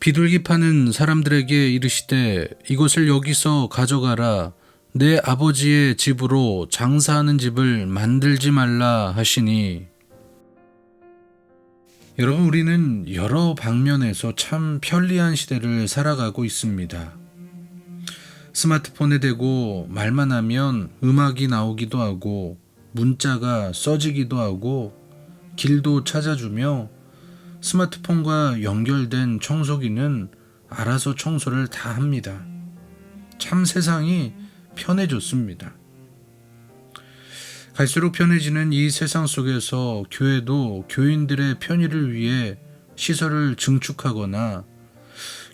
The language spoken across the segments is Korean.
비둘기 파는 사람들에게 이르시되 이것을 여기서 가져가라. 내 아버지의 집으로 장사하는 집을 만들지 말라 하시니. 여러분, 우리는 여러 방면에서 참 편리한 시대를 살아가고 있습니다. 스마트폰에 대고 말만 하면 음악이 나오기도 하고 문자가 써지기도 하고 길도 찾아주며 스마트폰과 연결된 청소기는 알아서 청소를 다 합니다. 참 세상이 편해졌습니다. 갈수록 편해지는 이 세상 속에서 교회도 교인들의 편의를 위해 시설을 증축하거나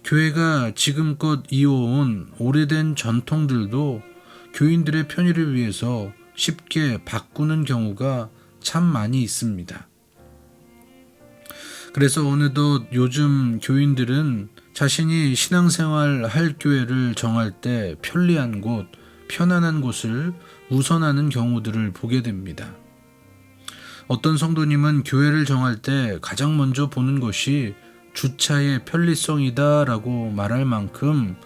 교회가 지금껏 이어온 오래된 전통들도 교인들의 편의를 위해서 쉽게 바꾸는 경우가 참 많이 있습니다. 그래서 어느덧 요즘 교인들은 자신이 신앙생활 할 교회를 정할 때 편리한 곳, 편안한 곳을 우선하는 경우들을 보게 됩니다. 어떤 성도님은 교회를 정할 때 가장 먼저 보는 것이 주차의 편리성이다 라고 말할 만큼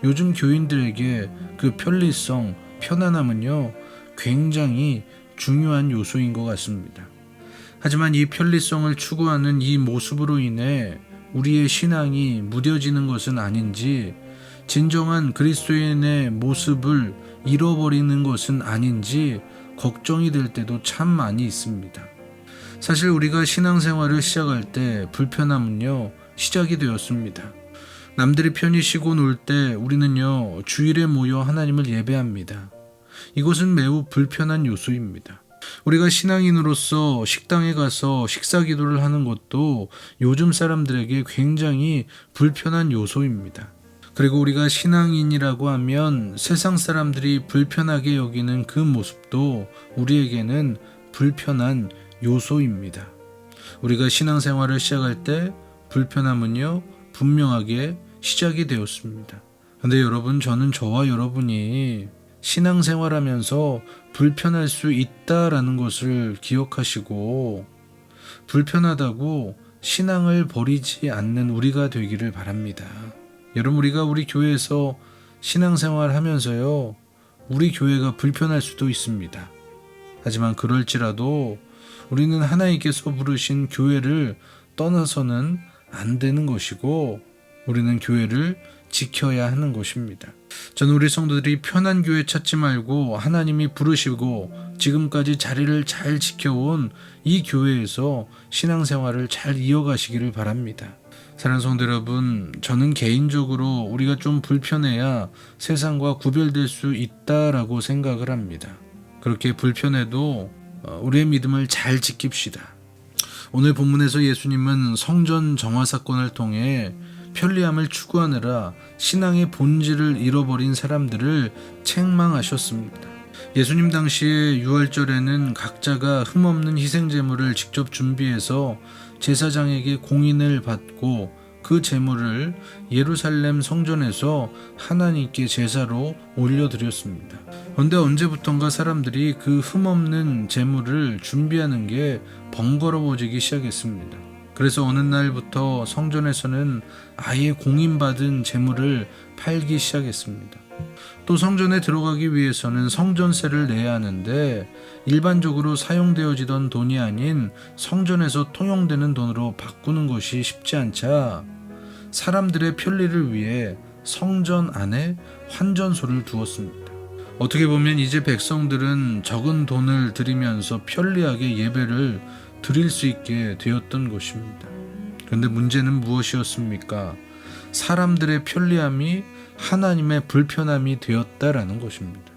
요즘 교인들에게 그 편리성, 편안함은요 굉장히 중요한 요소인 것 같습니다. 하지만 이 편리성을 추구하는 이 모습으로 인해 우리의 신앙이 무뎌지는 것은 아닌지, 진정한 그리스도인의 모습을 잃어버리는 것은 아닌지 걱정이 될 때도 참 많이 있습니다. 사실 우리가 신앙생활을 시작할 때 불편함은요 시작이 되었습니다. 남들이 편히 쉬고 놀 때 우리는요 주일에 모여 하나님을 예배합니다. 이것은 매우 불편한 요소입니다. 우리가 신앙인으로서 식당에 가서 식사 기도를 하는 것도 요즘 사람들에게 굉장히 불편한 요소입니다. 그리고 우리가 신앙인이라고 하면 세상 사람들이 불편하게 여기는 그 모습도 우리에게는 불편한 요소입니다. 우리가 신앙생활을 시작할 때 불편함은요 분명하게 시작이 되었습니다. 근데 여러분, 저는 저와 여러분이 신앙생활하면서 불편할 수 있다라는 것을 기억하시고 불편하다고 신앙을 버리지 않는 우리가 되기를 바랍니다. 여러분, 우리가 우리 교회에서 신앙생활 하면서요 우리 교회가 불편할 수도 있습니다. 하지만 그럴지라도 우리는 하나님께서 부르신 교회를 떠나서는 안 되는 것이고 우리는 교회를 지켜야 하는 것입니다. 저는 우리 성도들이 편한 교회 찾지 말고 하나님이 부르시고 지금까지 자리를 잘 지켜온 이 교회에서 신앙생활을 잘 이어가시기를 바랍니다. 사랑하는 성도 여러분, 저는 개인적으로 우리가 좀 불편해야 세상과 구별될 수 있다라고 생각을 합니다. 그렇게 불편해도 우리의 믿음을 잘 지킵시다. 오늘 본문에서 예수님은 성전 정화 사건을 통해 편리함을 추구하느라 신앙의 본질을 잃어버린 사람들을 책망하셨습니다. 예수님 당시의 유월절에는 각자가 흠없는 희생제물을 직접 준비해서 제사장에게 공인을 받고 그 제물을 예루살렘 성전에서 하나님께 제사로 올려드렸습니다. 그런데 언제부턴가 사람들이 그 흠없는 제물을 준비하는 게 번거로워지기 시작했습니다. 그래서 어느 날부터 성전에서는 아예 공인받은 제물을 팔기 시작했습니다. 또 성전에 들어가기 위해서는 성전세를 내야 하는데 일반적으로 사용되어지던 돈이 아닌 성전에서 통용되는 돈으로 바꾸는 것이 쉽지 않자 사람들의 편리를 위해 성전 안에 환전소를 두었습니다. 어떻게 보면 이제 백성들은 적은 돈을 들이면서 편리하게 예배를 드릴 수 있게 되었던 것입니다. 그런데 문제는 무엇이었습니까? 사람들의 편리함이 하나님의 불편함이 되었다라는 것입니다.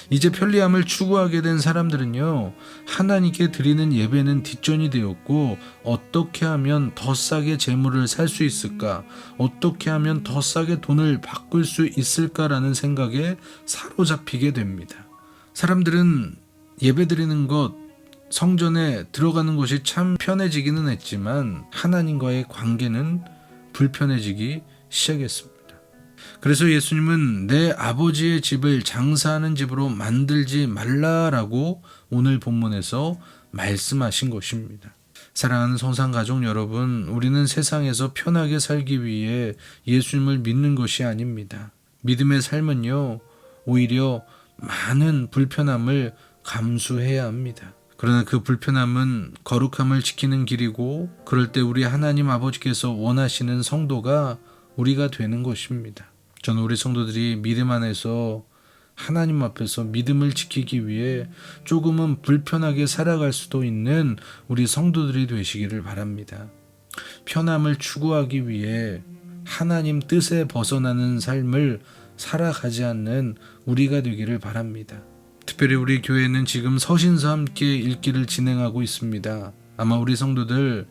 이제 편리함을 추구하게 된 사람들은요, 하나님께 드리는 예배는 뒷전이 되었고 어떻게 하면 더 싸게 재물을 살 수 있을까? 어떻게 하면 더 싸게 돈을 바꿀 수 있을까라는 생각에 사로잡히게 됩니다. 사람들은 예배 드리는 것, 성전에 들어가는 것이 참 편해지기는 했지만 하나님과의 관계는 불편해지기 시작했습니다. 그래서 예수님은 내 아버지의 집을 장사하는 집으로 만들지 말라라고 오늘 본문에서 말씀하신 것입니다. 사랑하는 성산가족 여러분, 우리는 세상에서 편하게 살기 위해 예수님을 믿는 것이 아닙니다. 믿음의 삶은요, 오히려 많은 불편함을 감수해야 합니다. 그러나 그 불편함은 거룩함을 지키는 길이고, 그럴 때 우리 하나님 아버지께서 원하시는 성도가 우리가 되는 것입니다. 저는 우리 성도들이 믿음 안에서 하나님 앞에서 믿음을 지키기 위해 조금은 불편하게 살아갈 수도 있는 우리 성도들이 되시기를 바랍니다. 편함을 추구하기 위해 하나님 뜻에 벗어나는 삶을 살아가지 않는 우리가 되기를 바랍니다. 특별히 우리 교회는 지금 서신서 함께 읽기를 진행하고 있습니다. 아마 우리 성도들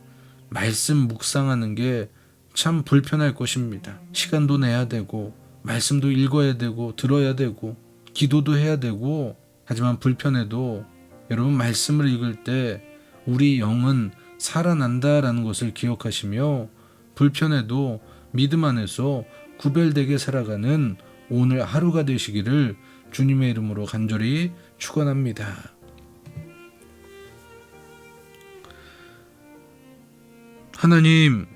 말씀 묵상하는 게 참 불편할 것입니다. 시간도 내야 되고 말씀도 읽어야 되고 들어야 되고 기도도 해야 되고, 하지만 불편해도 여러분 말씀을 읽을 때 우리 영은 살아난다라는 것을 기억하시며, 불편해도 믿음 안에서 구별되게 살아가는 오늘 하루가 되시기를 주님의 이름으로 간절히 축원합니다. 하나님,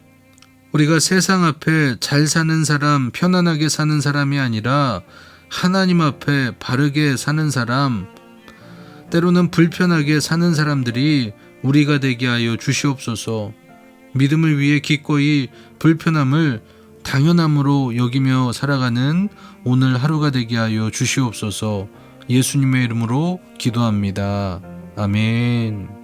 우리가 세상 앞에 잘 사는 사람, 편안하게 사는 사람이 아니라 하나님 앞에 바르게 사는 사람, 때로는 불편하게 사는 사람들이 우리가 되게 하여 주시옵소서. 믿음을 위해 기꺼이 불편함을 당연함으로 여기며 살아가는 오늘 하루가 되게 하여 주시옵소서. 예수님의 이름으로 기도합니다. 아멘.